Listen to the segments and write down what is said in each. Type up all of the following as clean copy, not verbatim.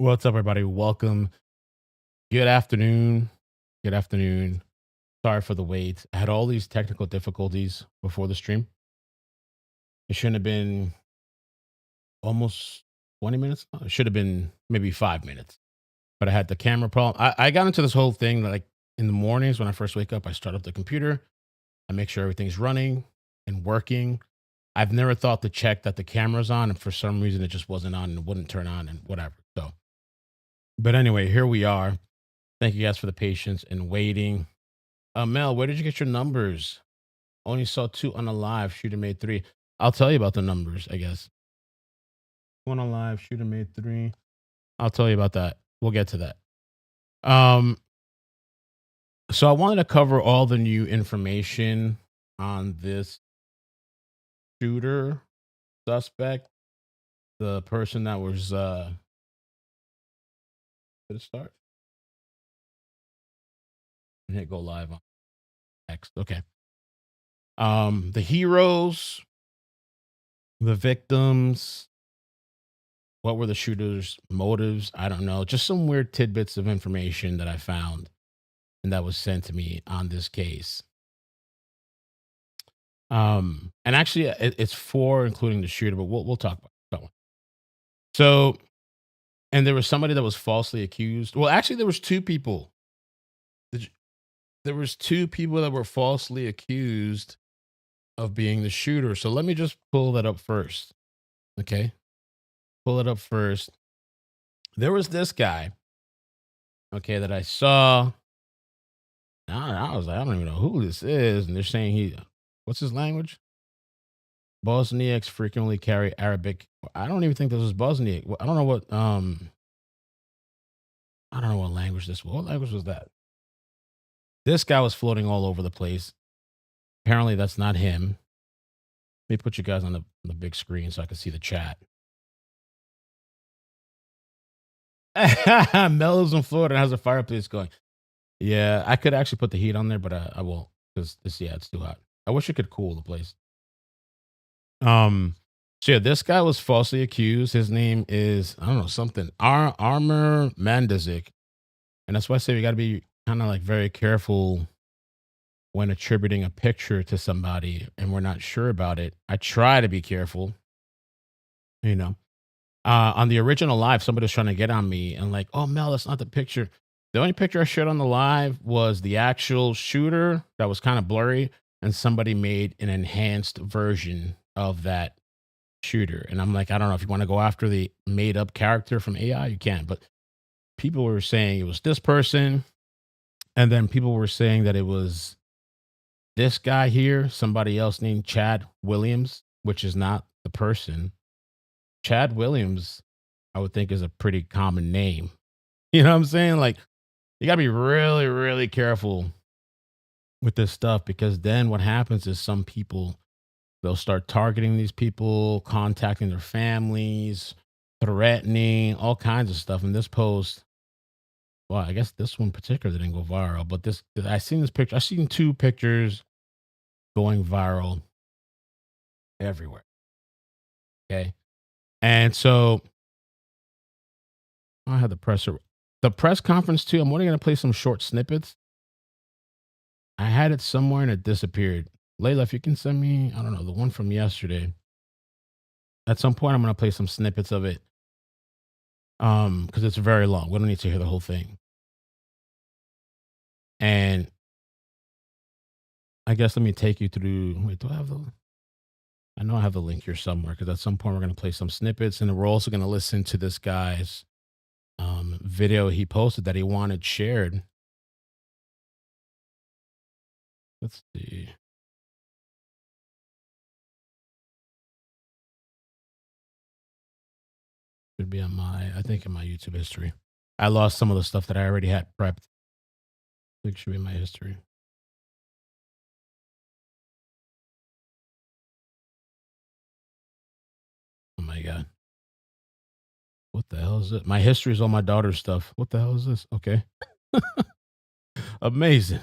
What's up, everybody? Welcome. Good afternoon. Good afternoon. Sorry for the wait. I had all these technical difficulties before the stream. It shouldn't have been almost 20 minutes. It should have been maybe 5 minutes. But I had the camera problem. I got into this whole thing like in the mornings when I first wake up, I start up the computer. I make sure everything's running and working. I've never thought to check that the camera's on, and for some reason it just wasn't on and it wouldn't turn on and whatever. But anyway, here we are. Thank you guys for the patience and waiting. Mel, where did you get your numbers? Only saw two on a live. Shooter made three. I'll tell you about the numbers, I guess. One on live. Shooter made three. I'll tell you about that. We'll get to that. Um, so I wanted to cover all the new information on this shooter suspect, the person that was did it start? And hit go live on X. Okay. The heroes, the victims, what were the shooter's motives? I don't know. Just some weird tidbits of information that I found and that was sent to me on this case. And actually, it's four, including the shooter, but we'll talk about that one. So, and there was somebody that was falsely accused. Well, actually, there was two people. There was two people that were falsely accused of being the shooter. So let me just pull that up first. Okay, pull it up first. There was this guy. Okay, that I saw. I was like, I don't even know who this is, and they're saying what's his language? Bosniaks frequently carry Arabic. I don't even think this was Bosniak. I don't know what I don't know what language this was. What language was that? This guy was floating all over the place. Apparently, that's not him. Let me put you guys on the big screen so I can see the chat. Mel is in Florida and has a fireplace going. Yeah, I could actually put the heat on there, but I won't because it's too hot. I wish it could cool the place. So yeah, this guy was falsely accused. His name is I don't know something Armor Mandazik, and that's why I say we got to be kind of like very careful when attributing a picture to somebody and we're not sure about it. I try to be careful, you know. On the original live, somebody was trying to get on me and like, oh Mel, that's not the picture. The only picture I showed on the live was the actual shooter that was kind of blurry, and somebody made an enhanced version of that shooter. And I'm like, I don't know if you want to go after the made up character from AI, you can. But people were saying it was this person. And then people were saying that it was this guy here, somebody else named Chad Williams, which is not the person. Chad Williams, I would think, is a pretty common name. You know what I'm saying? Like, you got to be really, really careful with this stuff because then what happens is some people they'll start targeting these people, contacting their families, threatening all kinds of stuff. In this post, well, I guess this one particular didn't go viral, but this I seen this picture. I seen two pictures going viral everywhere. Okay, and so I had the press conference too. I'm only going to play some short snippets. I had it somewhere and it disappeared. Layla, if you can send me, I don't know, the one from yesterday. At some point, I'm going to play some snippets of it because it's very long. We don't need to hear the whole thing. And I guess let me take you through. Wait, do I have the? I know I have the link here somewhere because at some point we're going to play some snippets, and then we're also going to listen to this guy's video he posted that he wanted shared. Let's see. Should be on I think in my YouTube history. I lost some of the stuff that I already had prepped. I think it should be in my history. Oh my god. What the hell is it? My history is all my daughter's stuff. What the hell is this? Okay. Amazing.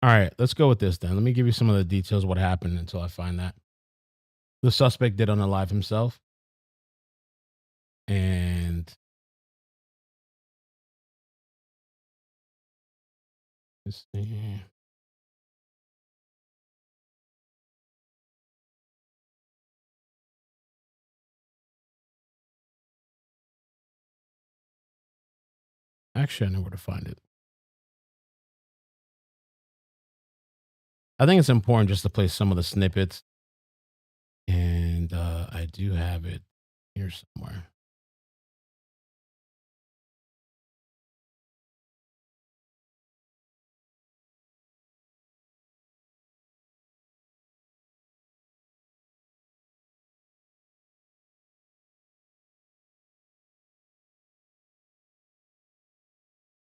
All right, let's go with this then. Let me give you some of the details of what happened until I find that. The suspect did unalive himself. And let's see. Actually, I know where to find it. I think it's important just to play some of the snippets, and I do have it here somewhere.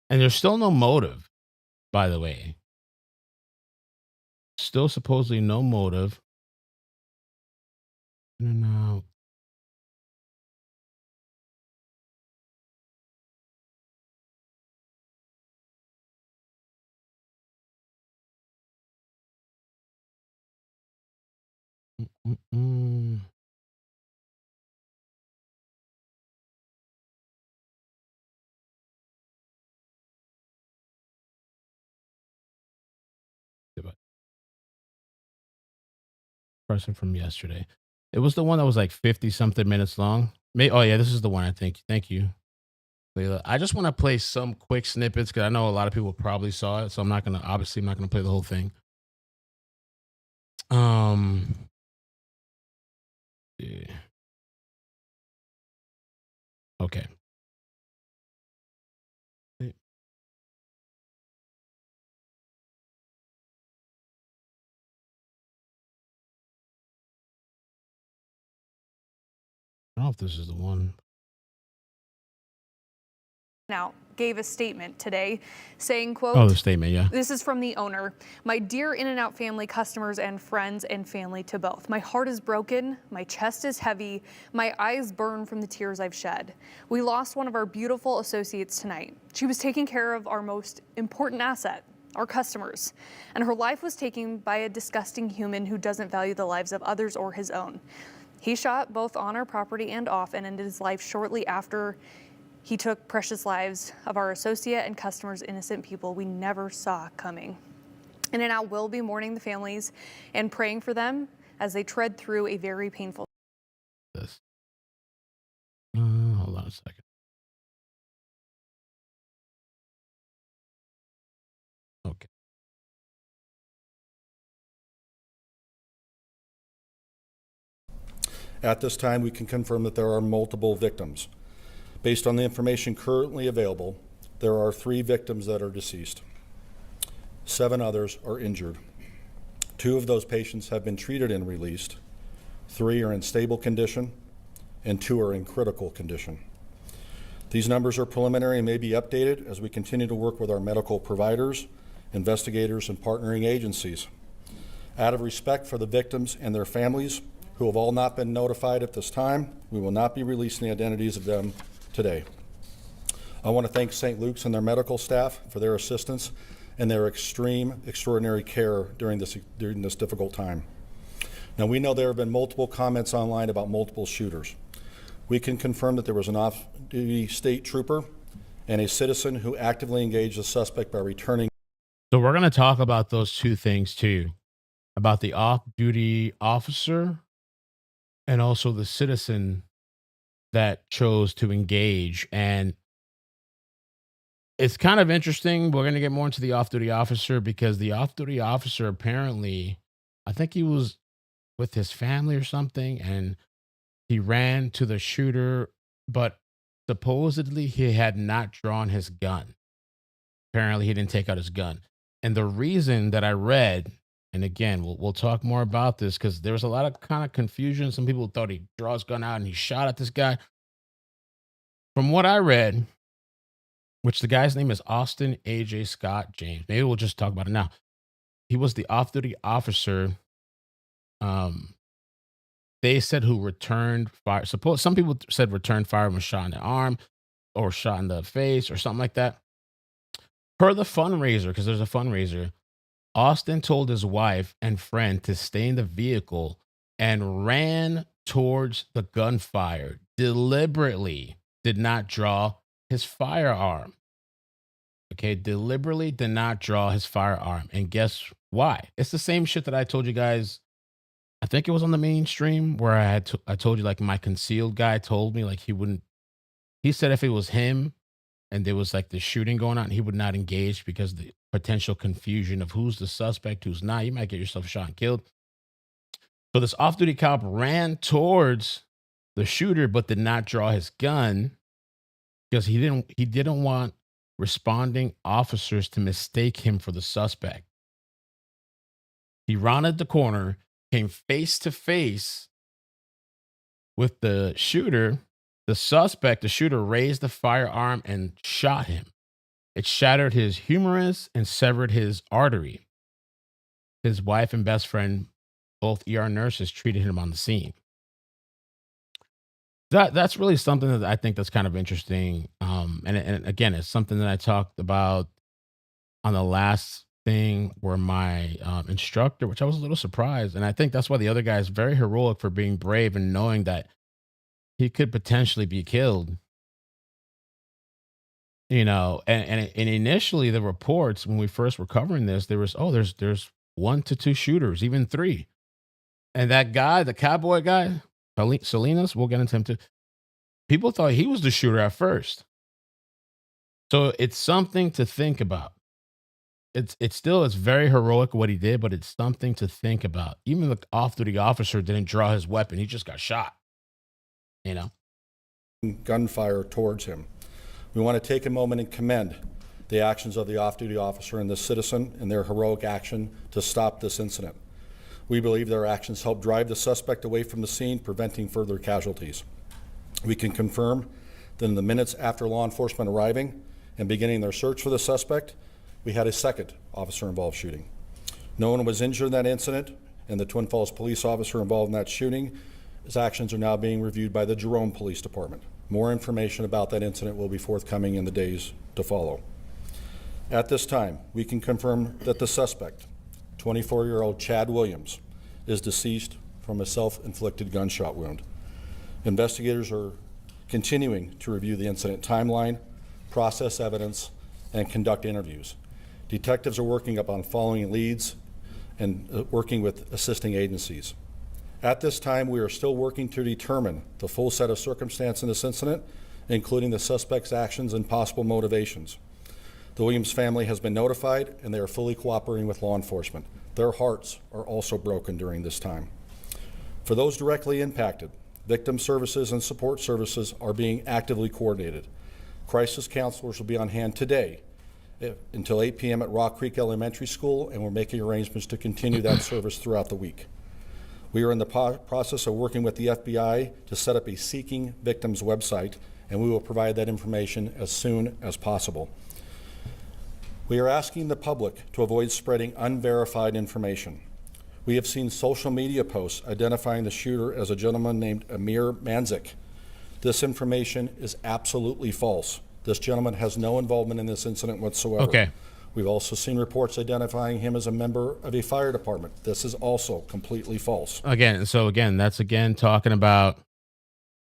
And there's still no motive, by the way. Still supposedly no motive. No. Mm-mm. Person from yesterday. It was the one that was like 50 something minutes long. Oh yeah, this is the one I think. Thank you, Leila. I just want to play some quick snippets because I know a lot of people probably saw it, so I'm not gonna play the whole thing. Um, yeah. Okay. I don't know if this is the one. Now gave a statement today saying, Oh, quote, the statement, yeah. this is from the owner. My dear In-N-Out family, customers, and friends and family to both. My heart is broken. My chest is heavy. My eyes burn from the tears I've shed. We lost one of our beautiful associates tonight. She was taking care of our most important asset, our customers, and her life was taken by a disgusting human who doesn't value the lives of others or his own. He shot both on our property and off and ended his life shortly after he took precious lives of our associate and customers, innocent people we never saw coming. In-N-Out will be mourning the families and praying for them as they tread through a very painful. This. Hold on a second. Okay. At this time, we can confirm that there are multiple victims. Based on the information currently available, there are 3 victims that are deceased. 7 others are injured. 2 of those patients have been treated and released. 3 are in stable condition, and 2 are in critical condition. These numbers are preliminary and may be updated as we continue to work with our medical providers, investigators, and partnering agencies. Out of respect for the victims and their families, who have all not been notified at this time, we will not be releasing the identities of them today. I want to thank St. Luke's and their medical staff for their assistance and their extraordinary care during this difficult time. Now, we know there have been multiple comments online about multiple shooters. We can confirm that there was an off-duty state trooper and a citizen who actively engaged the suspect by returning. So we're gonna talk about those two things too, about the off-duty officer and also the citizen that chose to engage. And it's kind of interesting. We're going to get more into the off duty officer because the off duty officer apparently, I think he was with his family or something, and he ran to the shooter, but supposedly he had not drawn his gun. Apparently, he didn't take out his gun. And the reason that I read, and again, we'll talk more about this because there was a lot of kind of confusion. Some people thought he draw his gun out and he shot at this guy. From what I read, which the guy's name is Austin AJ Scott James. Maybe we'll just talk about it now. He was the off-duty officer. Um, they said who returned fire. Suppose some people said returned fire and was shot in the arm or shot in the face or something like that. Per the fundraiser, because there's a fundraiser, Austin told his wife and friend to stay in the vehicle and ran towards the gunfire, deliberately did not draw his firearm. Okay, deliberately did not draw his firearm. And guess why? It's the same shit that I told you guys. I think it was on the mainstream where I told you like my concealed guy told me like he wouldn't. He said if it was him and there was like the shooting going on, he would not engage because the potential confusion of who's the suspect, who's not. You might get yourself shot and killed. So this off-duty cop ran towards the shooter, but did not draw his gun because he didn't want responding officers to mistake him for the suspect. He rounded the corner, came face to face with the shooter. The suspect, the shooter, raised the firearm and shot him. It shattered his humerus and severed his artery. His wife and best friend, both ER nurses, treated him on the scene. That's really something that I think that's kind of interesting. And again, it's something that I talked about on the last thing where my instructor, which I was a little surprised, and I think that's why the other guy is very heroic for being brave and knowing that he could potentially be killed. And initially the reports when we first were covering this, there was there's 1 to 2 shooters, even 3. And that guy, the cowboy guy, Salinas, we'll get into him too. People thought he was the shooter at first. So it's something to think about. It's very heroic what he did, but it's something to think about. Even the off-duty officer didn't draw his weapon; he just got shot. Gunfire towards him. We want to take a moment and commend the actions of the off-duty officer and the citizen in their heroic action to stop this incident. We believe their actions helped drive the suspect away from the scene, preventing further casualties. We can confirm that in the minutes after law enforcement arriving and beginning their search for the suspect, we had a second officer-involved shooting. No one was injured in that incident, and the Twin Falls police officer involved in that shooting, his actions are now being reviewed by the Jerome Police Department. More information about that incident will be forthcoming in the days to follow. At this time, we can confirm that the suspect, 24-year-old Chad Williams, is deceased from a self-inflicted gunshot wound. Investigators are continuing to review the incident timeline, process evidence, and conduct interviews. Detectives are working up on following leads and working with assisting agencies. At this time, we are still working to determine the full set of circumstances in this incident, including the suspect's actions and possible motivations. The Williams family has been notified, and they are fully cooperating with law enforcement. Their hearts are also broken during this time. For those directly impacted, victim services and support services are being actively coordinated. Crisis counselors will be on hand today until 8 p.m. at Rock Creek Elementary School, and we're making arrangements to continue that service throughout the week. We are in the process of working with the FBI to set up a Seeking Victims website, and we will provide that information as soon as possible. We are asking the public to avoid spreading unverified information. We have seen social media posts identifying the shooter as a gentleman named Amir Manzik. This information is absolutely false. This gentleman has no involvement in this incident whatsoever. Okay. We've also seen reports identifying him as a member of a fire department. This is also completely false. That's talking about,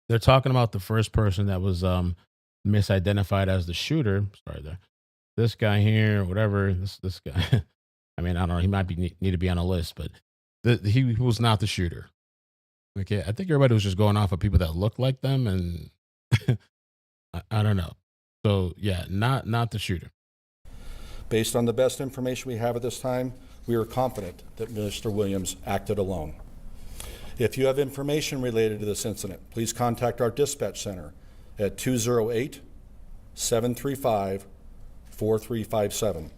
they're talking about the first person that was misidentified as the shooter. Sorry there. This guy here, whatever, this guy. I mean, I don't know. He might need to be on a list, but he was not the shooter. Okay, I think everybody was just going off of people that look like them, and I don't know. So yeah, not the shooter. Based on the best information we have at this time, we are confident that Mr. Williams acted alone. If you have information related to this incident, please contact our dispatch center at 208-735-4357.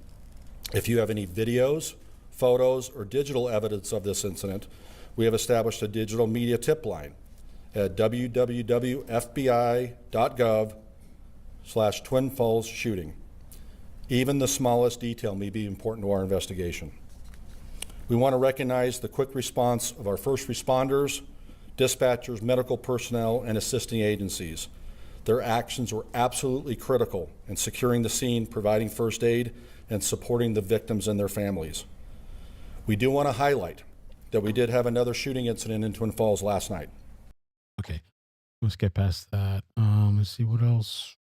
If you have any videos, photos, or digital evidence of this incident, we have established a digital media tip line at www.fbi.gov/Twin Falls shooting. Even the smallest detail may be important to our investigation. We want to recognize the quick response of our first responders, dispatchers, medical personnel, and assisting agencies. Their actions were absolutely critical in securing the scene, providing first aid, and supporting the victims and their families. We do want to highlight that we did have another shooting incident in Twin Falls last night. Okay, let's get past that. Let's see what else.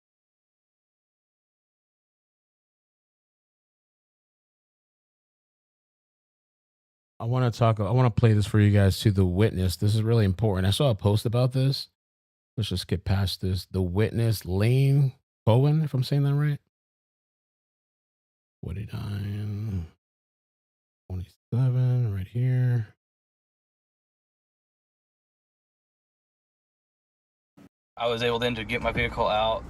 I want to talk. I want to play this for you guys too. The witness. This is really important. I saw a post about this. Let's just get past this. The witness, Lane Bowen, if I'm saying that right. 49, 27, right here. I was able then to get my vehicle out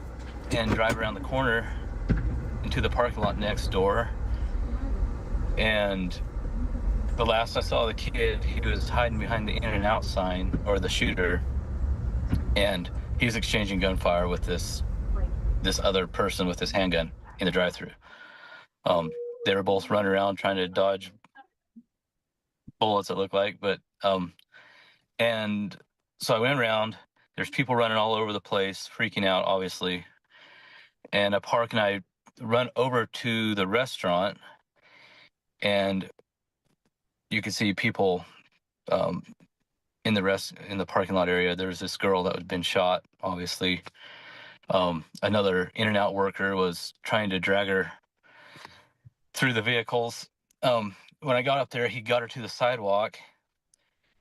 and drive around the corner into the parking lot next door. And the last I saw the kid, he was hiding behind the in and out sign, or the shooter, and he was exchanging gunfire with this other person with his handgun in the drive-thru. They were both running around trying to dodge bullets, it looked like, but and so I went around. There's people running all over the place, freaking out, obviously. And I park and I run over to the restaurant, and you can see people in the parking lot area. There's this girl that had been shot, obviously. Another in-and-out worker was trying to drag her through the vehicles. When I got up there, he got her to the sidewalk,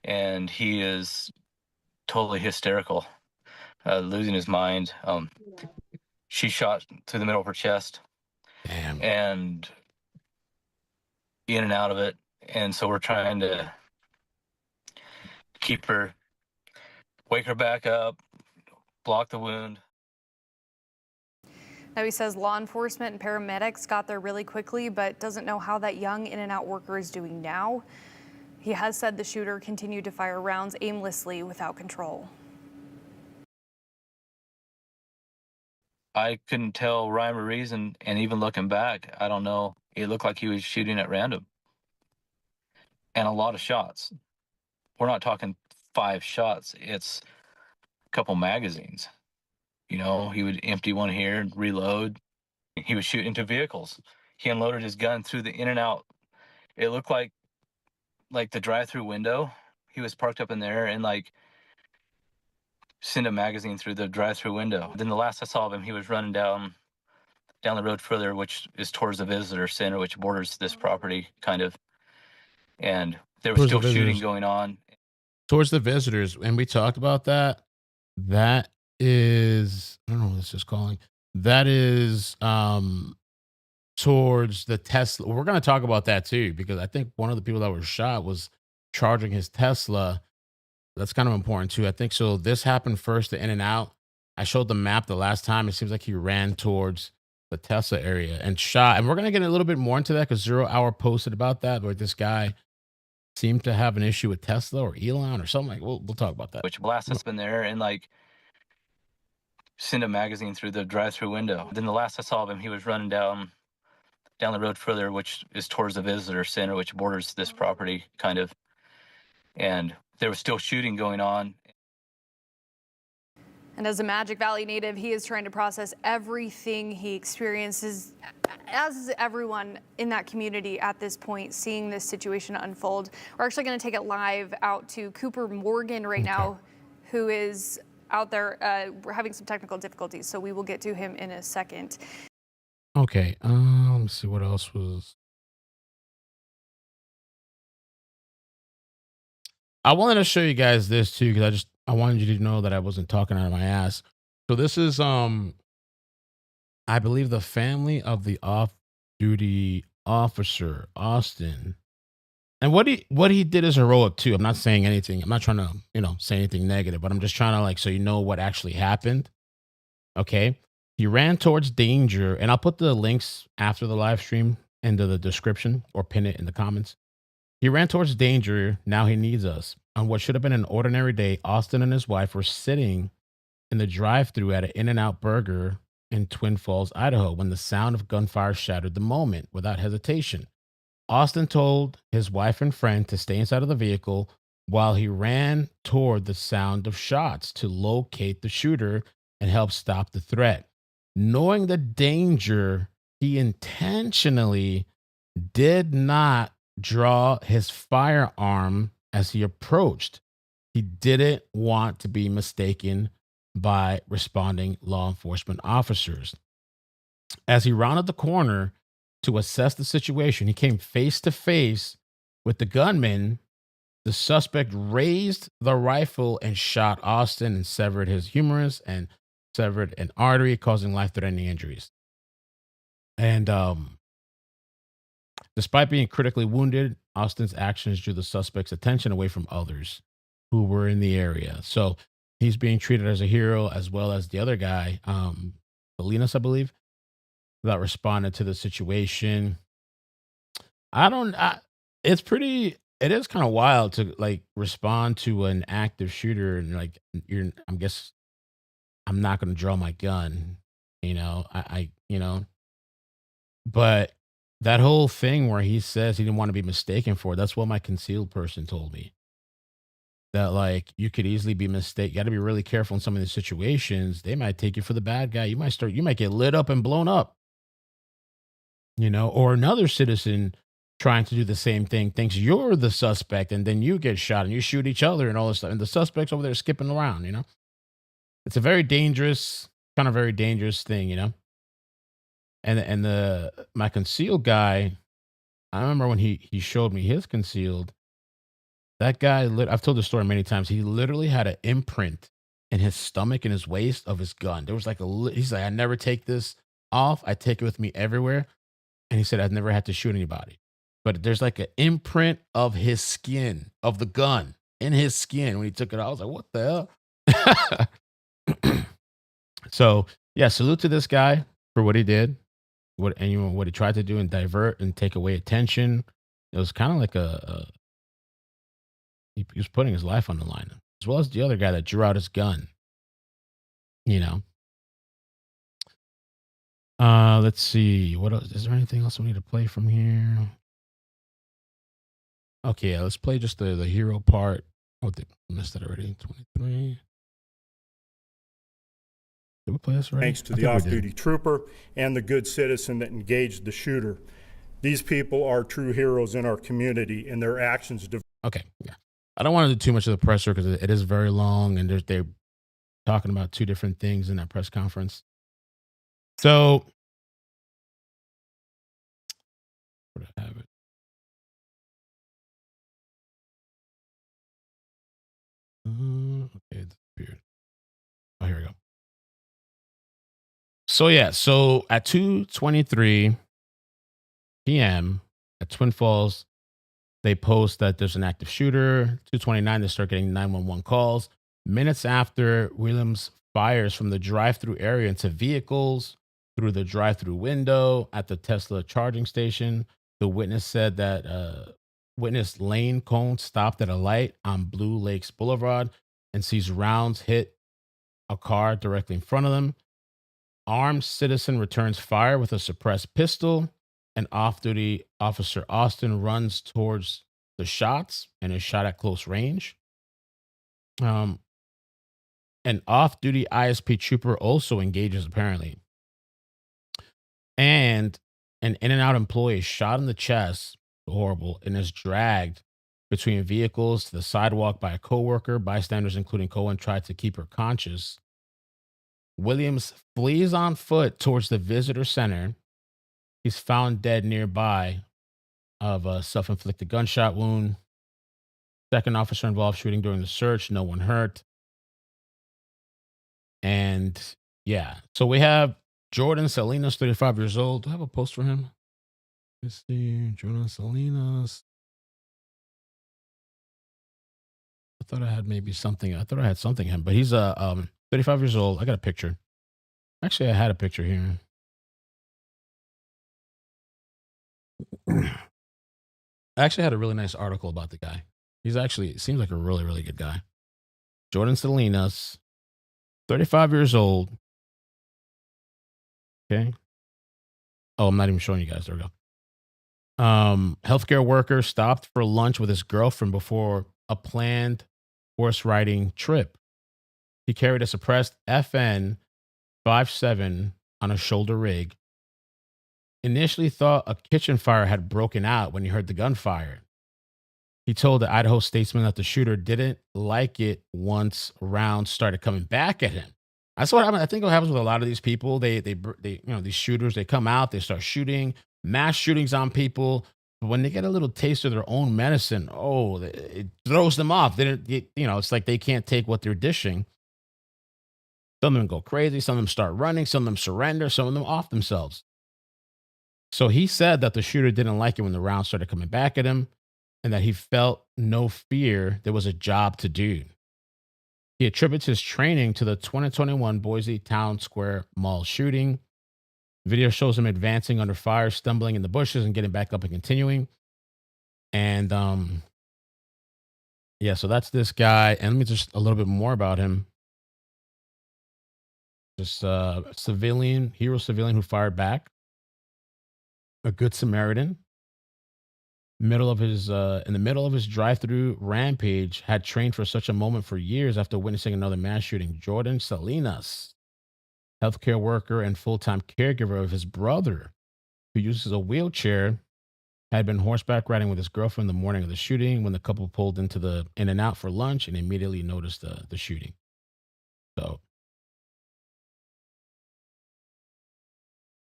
and he is totally hysterical, losing his mind. She shot through the middle of her chest. Damn. And in and out of it. And so we're trying to wake her back up, block the wound. Now he says law enforcement and paramedics got there really quickly, but doesn't know how that young in-and-out worker is doing now. He has said the shooter continued to fire rounds aimlessly without control. I couldn't tell rhyme or reason, and even looking back, I don't know. It looked like he was shooting at random. And a lot of shots. We're not talking 5 shots. It's a couple magazines. You know, he would empty one here and reload. He was shooting into vehicles. He unloaded his gun through the in and out. It looked like the drive-through window. He was parked up in there and send a magazine through the drive-through window. Then the last I saw of him, he was running down the road further, which is towards the visitor center, which borders this property, kind of. And there was still shooting going on. Towards the visitors, and we talked about that. That is, I don't know what this is calling. That is towards the Tesla. We're going to talk about that too, because I think one of the people that was shot was charging his Tesla. That's kind of important too. I think so. This happened first, the in and out. I showed the map the last time. It seems like he ran towards the Tesla area and shot. And we're going to get a little bit more into that because 0 Hour posted about that, where this guy seemed to have an issue with Tesla or Elon or something. Like, we'll talk about that. Which blast has been there and send a magazine through the drive-through window. Then the last I saw of him, he was running down the road further, which is towards the visitor center, which borders this property, kind of. And there was still shooting going on. And as a Magic Valley native, he is trying to process everything he experiences, as is everyone in that community at this point, seeing this situation unfold. We're actually going to take it live out to Cooper Morgan right now, who is out there. We're having some technical difficulties, so we will get to him in a second. Okay, let me see what else was. I wanted to show you guys this too, because I wanted you to know that I wasn't talking out of my ass. So this is I believe the family of the off-duty officer, Austin. And what he did is heroic too. I'm not saying anything. I'm not trying to, say anything negative, but I'm just trying to so you know what actually happened. Okay. He ran towards danger, and I'll put the links after the live stream into the description or pin it in the comments. He ran towards danger. Now he needs us. On what should have been an ordinary day, Austin and his wife were sitting in the drive-thru at an In-N-Out Burger in Twin Falls, Idaho, when the sound of gunfire shattered the moment without hesitation. Austin told his wife and friend to stay inside of the vehicle while he ran toward the sound of shots to locate the shooter and help stop the threat. Knowing the danger, he intentionally did not draw his firearm as he approached. He didn't want to be mistaken by responding law enforcement officers. As he rounded the corner to assess the situation, he came face to face with the gunman. The suspect raised the rifle and shot Austin and severed his humerus and severed an artery, causing life-threatening injuries. And despite being critically wounded, Austin's actions drew the suspect's attention away from others who were in the area. So he's being treated as a hero, as well as the other guy, Salinas, I believe, that responded to the situation. It's pretty, it is kind of wild to like respond to an active shooter and like, I'm not going to draw my gun, but that whole thing where he says he didn't want to be mistaken for, that's what my concealed person told me. That like you could easily be mistaken. You got to be really careful in some of these situations. They might take you for the bad guy. You might get lit up and blown up, or another citizen trying to do the same thing thinks you're the suspect, and then you get shot and you shoot each other and all this stuff. And the suspect's over there skipping around, It's a very dangerous, very dangerous thing, And my concealed guy, I remember when he showed me his concealed, that guy, I've told the story many times. He literally had an imprint in his stomach and his waist of his gun. There was like he's like, I never take this off. I take it with me everywhere. And he said, I've never had to shoot anybody. But there's like an imprint of his skin, of the gun in his skin. When he took it out, I was like, what the hell? So yeah, salute to this guy for what he did. What he tried to do and divert and take away attention. It was kind of like he was putting his life on the line, as well as the other guy that drew out his gun. Let's see. What else? Is there anything else we need to play from here? Okay, yeah, let's play just the hero part. Oh, I missed that already. 23. Did we play this already? Thanks to the off-duty trooper and the good citizen that engaged the shooter. These people are true heroes in our community, and their actions. Okay, yeah. I don't want to do too much of the presser because it is very long, and they're talking about two different things in that press conference. So, where do I have it? Okay, it disappeared. Oh, here we go. So yeah, so at 2:23 p.m. at Twin Falls, they post that there's an active shooter. 2:29, they start getting 911 calls. Minutes after, Williams fires from the drive-through area into vehicles through the drive-through window at the Tesla charging station. The witness said that witness Lane Cone stopped at a light on Blue Lakes Boulevard and sees rounds hit a car directly in front of them. Armed citizen returns fire with a suppressed pistol, and off-duty officer Austin runs towards the shots and is shot at close range. An off-duty ISP trooper also engages, apparently. And an In-N-Out employee is shot in the chest, horrible, and is dragged between vehicles to the sidewalk by a coworker. Bystanders, including Cohen, tried to keep her conscious. Williams flees on foot towards the visitor center. He's found dead nearby of a self-inflicted gunshot wound. Second officer involved shooting during the search. No one hurt. And yeah, so we have Jordan Salinas, 35 years old. Do I have a post for him? Let's see. Jordan Salinas. I thought I had maybe something. I thought I had something him, but he's 35 years old. I got a picture. Actually, I had a picture here. I actually had a really nice article about the guy. It seems like a really, really good guy. Jordan Salinas, 35 years old. Okay. Oh, I'm not even showing you guys. There we go. Healthcare worker stopped for lunch with his girlfriend before a planned horse riding trip. He carried a suppressed FN 57 on a shoulder rig. Initially thought a kitchen fire had broken out when he heard the gunfire. He told the Idaho Statesman that the shooter didn't like it once rounds started coming back at him. That's what I think what happens with a lot of these people. These shooters, they come out, they start shooting, mass shootings on people. But when they get a little taste of their own medicine, it throws them off. It's like they can't take what they're dishing. Some of them go crazy. Some of them start running. Some of them surrender. Some of them off themselves. So he said that the shooter didn't like it when the rounds started coming back at him and that he felt no fear. There was a job to do. He attributes his training to the 2021 Boise Town Square Mall shooting. Video shows him advancing under fire, stumbling in the bushes and getting back up and continuing. And so that's this guy. And let me just a little bit more about him. Just a hero civilian who fired back. A good Samaritan. In the middle of his drive-through rampage, had trained for such a moment for years after witnessing another mass shooting. Jordan Salinas, healthcare worker and full-time caregiver of his brother, who uses a wheelchair, had been horseback riding with his girlfriend the morning of the shooting when the couple pulled into the In-N-Out for lunch and immediately noticed the shooting. So,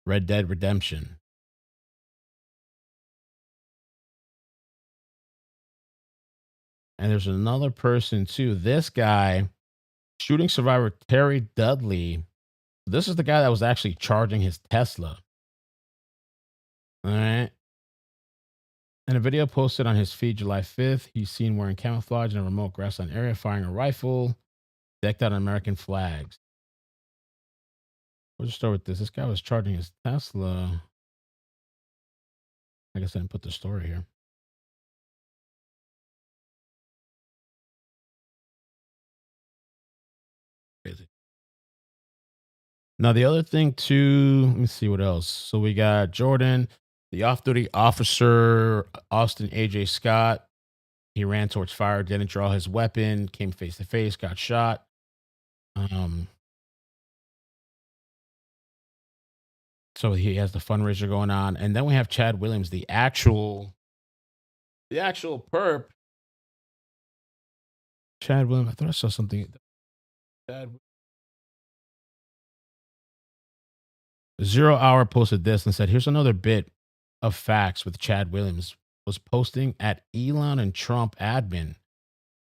Red Dead Redemption. And there's another person too. This guy, shooting survivor Terry Dudley. This is the guy that was actually charging his Tesla. All right. In a video posted on his feed July 5th, he's seen wearing camouflage in a remote grassland area, firing a rifle, decked out on American flags. We'll just start with this. This guy was charging his Tesla. I guess I didn't put the story here. Crazy. Now, the other thing, too, let me see what else. So we got Jordan, the off-duty officer, Austin A.J. Scott. He ran towards fire, didn't draw his weapon, came face-to-face, got shot. So he has the fundraiser going on. And then we have Chad Williams, the actual perp. Chad Williams, I thought I saw something. Zero Hour posted this and said, here's another bit of facts with Chad Williams. Was posting at Elon and Trump admin.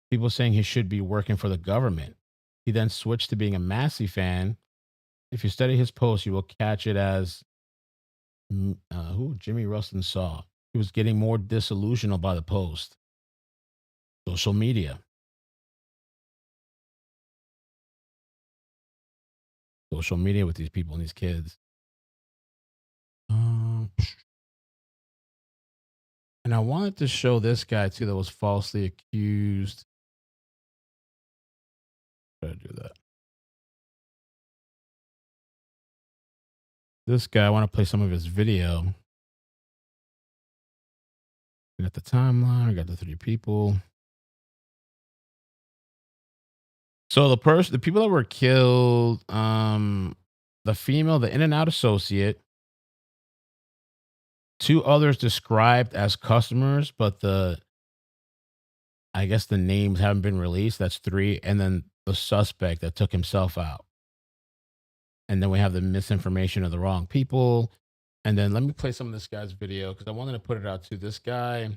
People saying he should be working for the government. He then switched to being a Massey fan. If you study his post, you will catch it as who Jimmy Rustin saw. He was getting more disillusional by the post. Social media. Social media with these people and these kids. And I wanted to show this guy too that was falsely accused. Try to do that. This guy, I want to play some of his video. We got the timeline, we got the 3 people. So the people that were killed, the female, the In-N-Out associate, 2 others described as customers, but I guess the names haven't been released. That's 3. And then the suspect that took himself out. And then we have the misinformation of the wrong people. And then let me play some of this guy's video because I wanted to put it out to this guy.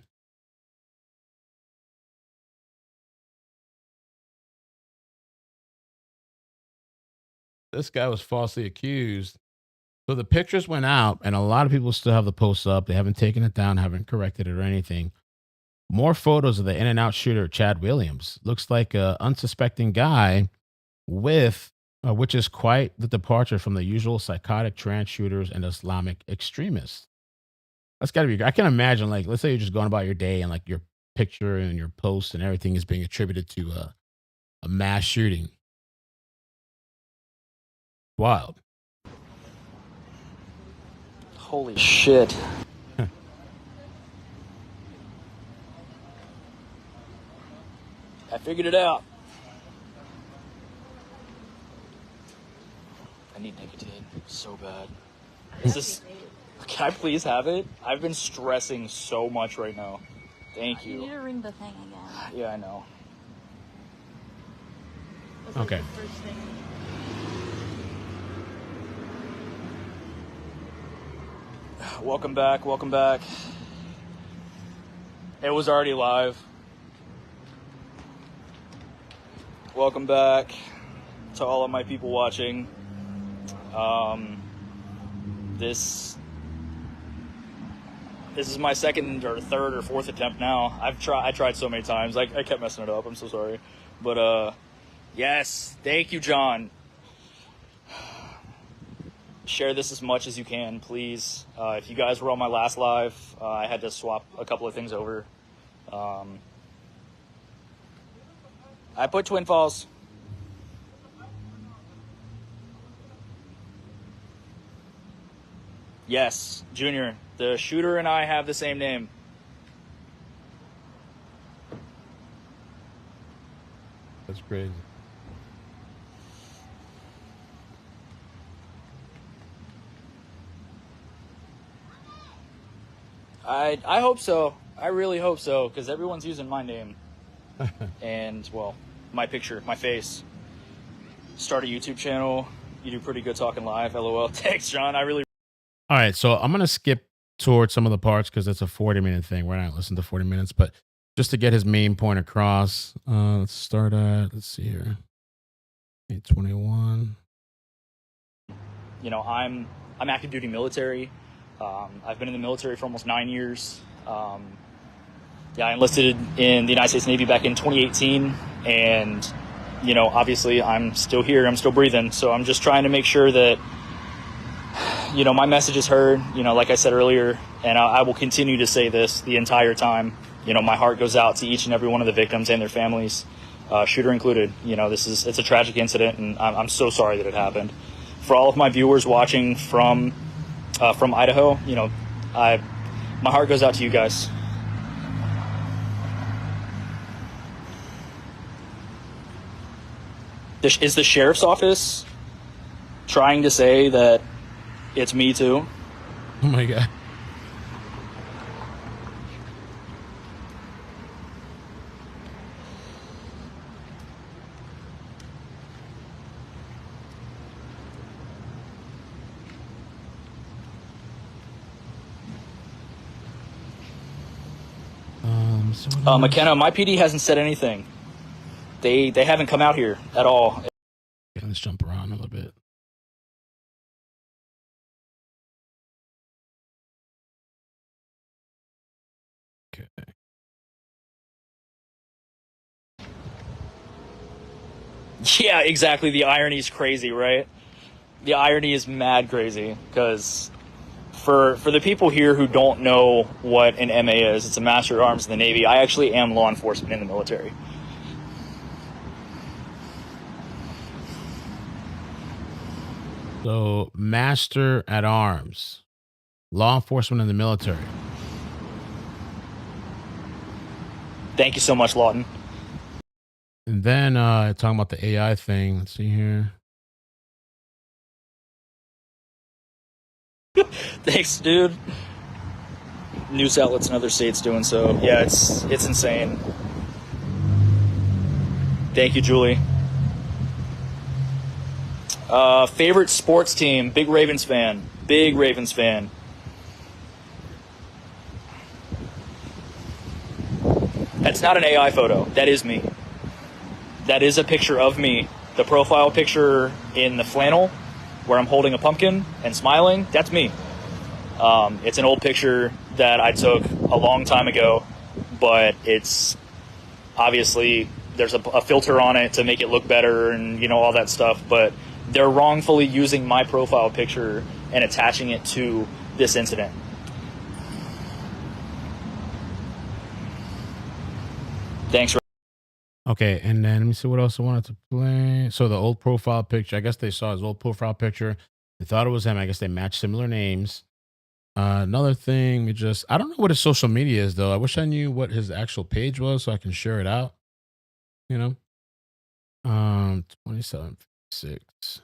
This guy was falsely accused. So the pictures went out, and a lot of people still have the posts up. They haven't taken it down, haven't corrected it or anything. More photos of the In-N-Out shooter, Chad Williams. Looks like an unsuspecting guy which is quite the departure from the usual psychotic trans shooters and Islamic extremists. That's got to be, I can imagine, like, let's say you're just going about your day and like your picture and your post and everything is being attributed to a mass shooting. Wild. Holy shit. I figured it out. I need nicotine so bad. Can I please have it? I've been stressing so much right now. Thank you. You need to ring the thing again. Yeah, I know. That's like Okay. the first thing. Welcome back. Welcome back. It was already live. Welcome back to all of my people watching. This is my second or third or fourth attempt now. I tried so many times. I kept messing it up. I'm so sorry. But yes, thank you, John. Share this as much as you can, please. If you guys were on my last live, I had to swap a couple of things over. I put Twin Falls. Yes, Junior. The shooter and I have the same name. That's crazy. I hope so. I really hope so, because everyone's using my name. And, well, my picture, my face. Start a YouTube channel. You do pretty good talking live. LOL. Thanks, John. I really... All right, so I'm gonna skip towards some of the parts because it's a 40-minute thing. We're not listening to 40 minutes, but just to get his main point across, let's start at, let's see here, 821. You know, I'm active duty military. I've been in the military for almost 9 years. I enlisted in the United States Navy back in 2018, and you know, obviously I'm still here, I'm still breathing, so I'm just trying to make sure that, you know, my message is heard, you know, like I said earlier, and I will continue to say this the entire time. You know, my heart goes out to each and every one of the victims and their families, shooter included. You know, it's a tragic incident, and I'm so sorry that it happened. For all of my viewers watching from Idaho, you know, my heart goes out to you guys. Is the sheriff's office trying to say that it's me too? Oh my God. McKenna, my PD hasn't said anything. They haven't come out here at all. Okay, let's jump around a little bit. Okay. Yeah, exactly. The irony is crazy, right? The irony is mad crazy, because for the people here who don't know what an MA is, it's a Master of Arms in the Navy. I actually am law enforcement in the military. So, Master at Arms, law enforcement in the military. Thank you so much, Lawton. And then talking about the AI thing. Let's see here. Thanks, dude. News outlets in other states doing so. Yeah, it's insane. Thank you, Julie. Favorite sports team? Big Ravens fan. Big Ravens fan. That's not an AI photo. That is me. That is a picture of me. The profile picture in the flannel where I'm holding a pumpkin and smiling, that's me. It's an old picture that I took a long time ago, but it's obviously there's a filter on it to make it look better and, you know, all that stuff, but they're wrongfully using my profile picture and attaching it to this incident. Thanks. Okay, and then let me see what else I wanted to play. So the old profile picture, I guess they saw his old profile picture. They thought it was him. I guess they matched similar names. Another thing, I don't know what his social media is, though. I wish I knew what his actual page was so I can share it out. You know? 2756.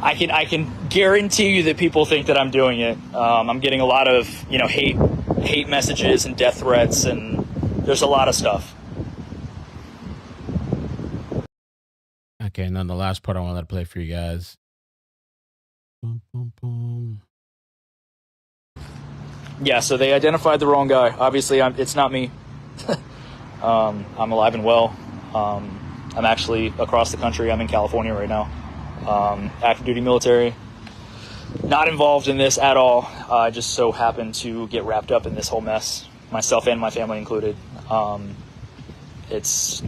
I can guarantee you that people think that I'm doing it. I'm getting a lot of, you know, hate messages and death threats, and there's a lot of stuff. Okay, and then the last part I wanted to play for you guys. Boom, boom, boom. Yeah, so they identified the wrong guy. Obviously, it's not me. I'm alive and well. I'm actually across the country. I'm in California right now. Active duty military. Not involved in this at all. I just so happened to get wrapped up in this whole mess, myself and my family included. It's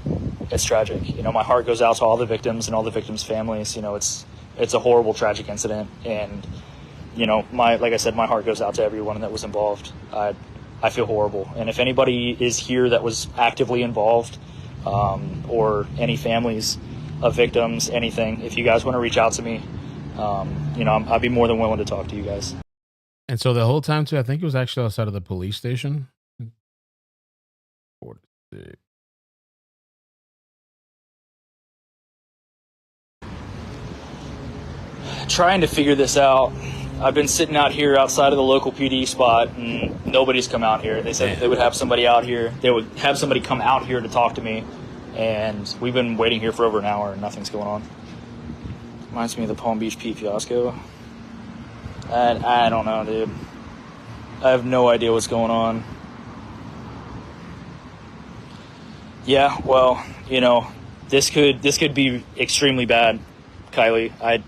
tragic. You know, my heart goes out to all the victims and all the victims' families. You know, it's a horrible, tragic incident, and you know, like I said, my heart goes out to everyone that was involved. I feel horrible, and if anybody is here that was actively involved, or any families of victims, anything, if you guys want to reach out to me, you know, I'd be more than willing to talk to you guys. And so the whole time too, I think it was actually outside of the police station. 46. Trying to figure this out. I've been sitting out here outside of the local PD spot, and nobody's come out here. They said that they would have somebody out here. They would have somebody come out here to talk to me, and we've been waiting here for over an hour, and nothing's going on. Reminds me of the Palm Beach Pete fiasco. I don't know, dude. I have no idea what's going on. Yeah, well, you know, this could be extremely bad, Kylie.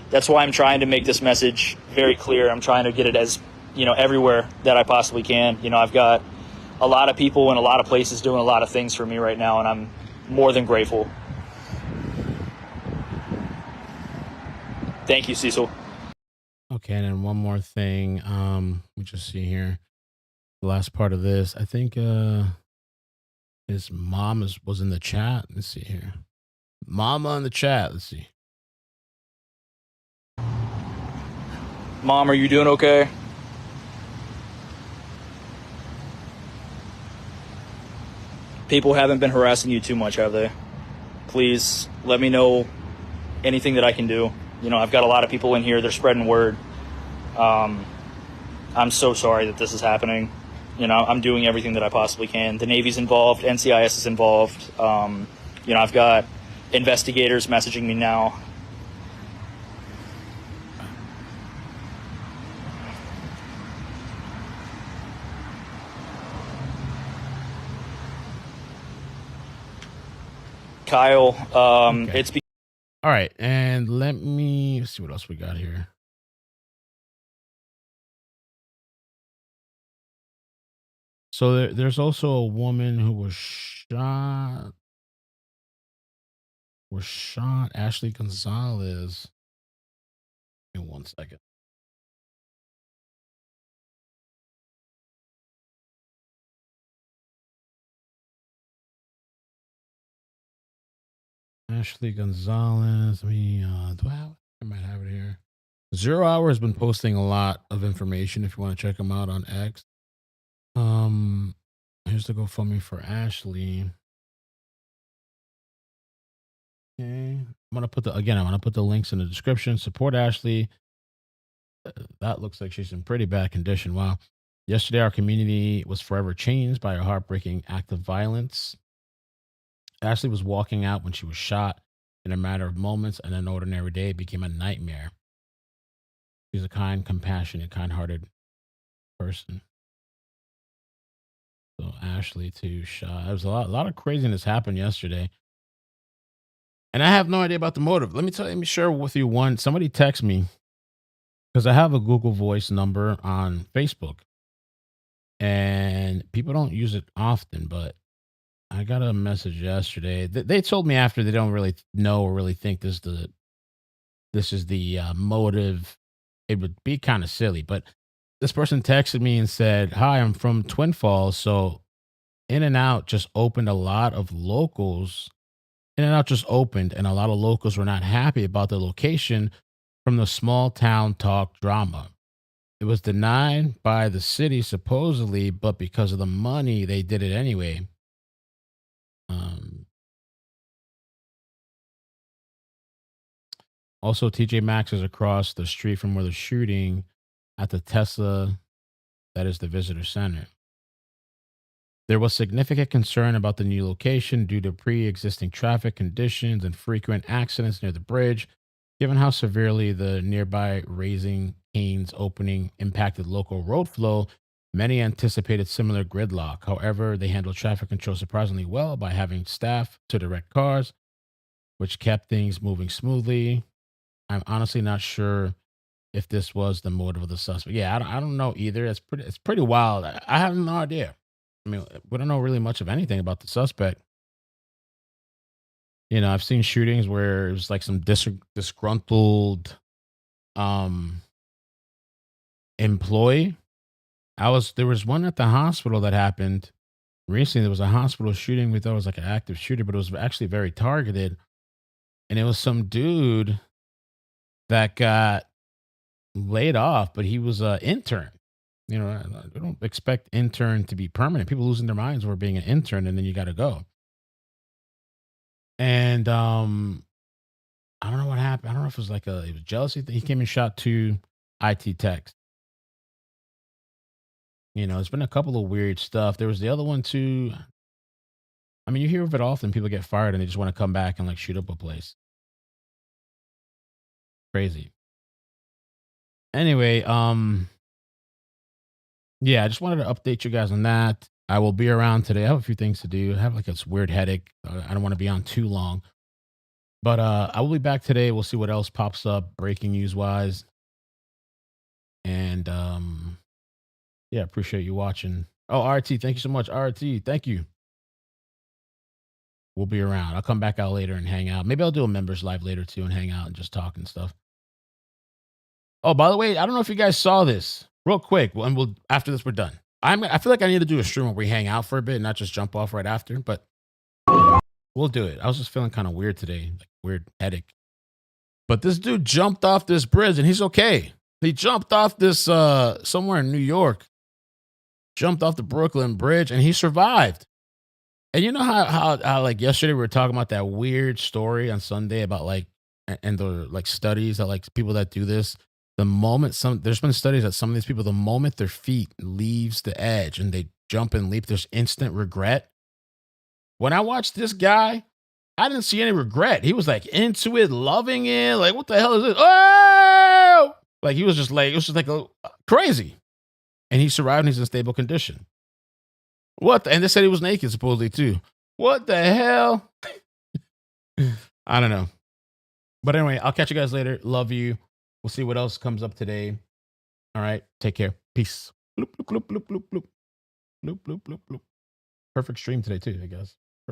That's why I'm trying to make this message very clear. I'm trying to get it as, you know, everywhere that I possibly can. You know, I've got a lot of people in a lot of places doing a lot of things for me right now, and I'm more than grateful. Thank you, Cecil. Okay, and then one more thing. We just see here the last part of this. I think his mom was in the chat. Let's see here. Mama in the chat. Let's see. Mom, are you doing okay? People haven't been harassing you too much, have they? Please let me know anything that I can do. You know, I've got a lot of people in here. They're spreading word. I'm so sorry that this is happening. You know, I'm doing everything that I possibly can. The Navy's involved. NCIS is involved. You know, I've got investigators messaging me now. Kyle, Okay. it's All right, and let me see what else we got here. So there's also a woman who was shot. Ashley Gonzalez. In 1 second. Ashley Gonzalez. I might have it here. 0 Hour has been posting a lot of information if you want to check them out on X. Here's the GoFundMe for Ashley. Okay. I'm gonna put the links in the description. Support Ashley. That looks like she's in pretty bad condition. Wow. Yesterday, our community was forever changed by a heartbreaking act of violence. Ashley was walking out when she was shot. In a matter of moments, and an ordinary day became a nightmare. She's a kind, compassionate, kind-hearted person. So Ashley too shot. There was a lot of craziness happened yesterday, and I have no idea about the motive. Let me share with you one. Somebody text me because I have a Google Voice number on Facebook, and people don't use it often, but I got a message yesterday. They told me after they don't really know or really think this is the motive. It would be kind of silly, but this person texted me and said, "Hi, I'm from Twin Falls. So In-N-Out just opened a lot of locals. In-N-Out just opened, and a lot of locals were not happy about the location from the small town talk drama. It was denied by the city supposedly, but because of the money, they did it anyway." Also, TJ Maxx is across the street from where they're shooting at the Tesla that is the visitor center. There was significant concern about the new location due to pre-existing traffic conditions and frequent accidents near the bridge. Given how severely the nearby Raising Cane's opening impacted local road flow, many anticipated similar gridlock. However, they handled traffic control surprisingly well by having staff to direct cars, which kept things moving smoothly. I'm honestly not sure if this was the motive of the suspect. Yeah, I don't know either. It's pretty wild. I have no idea. I mean, we don't know really much of anything about the suspect. You know, I've seen shootings where it was like some disgruntled um employee. There was one at the hospital that happened recently. There was a hospital shooting. We thought it was like an active shooter, but it was actually very targeted. And it was some dude that got laid off, but he was an intern. You know, I don't expect intern to be permanent. People losing their minds over being an intern, and then you got to go. And I don't know what happened. I don't know if it was like it was jealousy. He came and shot two IT techs. You know, it's been a couple of weird stuff. There was the other one too. I mean, you hear of it often. People get fired and they just want to come back and like shoot up a place. Crazy. Anyway, yeah, I just wanted to update you guys on that. I will be around today. I have a few things to do. I have like this weird headache. I don't want to be on too long. But I will be back today. We'll see what else pops up breaking news wise. And yeah, appreciate you watching. Oh, RT, thank you so much. RT, thank you. We'll be around. I'll come back out later and hang out. Maybe I'll do a members live later too and hang out and just talk and stuff. Oh, by the way, I don't know if you guys saw this real quick. And we'll after this we're done. I feel like I need to do a stream where we hang out for a bit and not just jump off right after, but we'll do it. I was just feeling kind of weird today, like weird headache. But this dude jumped off this bridge and he's okay. He jumped off this somewhere in New York. Jumped off the Brooklyn Bridge and he survived. And you know how like yesterday we were talking about that weird story on Sunday about like and the like studies that like people that do this, the moment there's been studies that some of these people, the moment their feet leaves the edge and they jump and leap, there's instant regret. When I watched this guy, I didn't see any regret. He was like into it, loving it. Like, what the hell is this? Oh, like he was just like, it was just like crazy. And he survived and he's in stable condition. And they said he was naked supposedly too. What the hell? I don't know. But anyway, I'll catch you guys later. Love you. We'll see what else comes up today. All right. Take care. Peace. Bloop, bloop, bloop, bloop, bloop, bloop. Bloop, bloop, bloop, bloop. Perfect stream today too, I guess.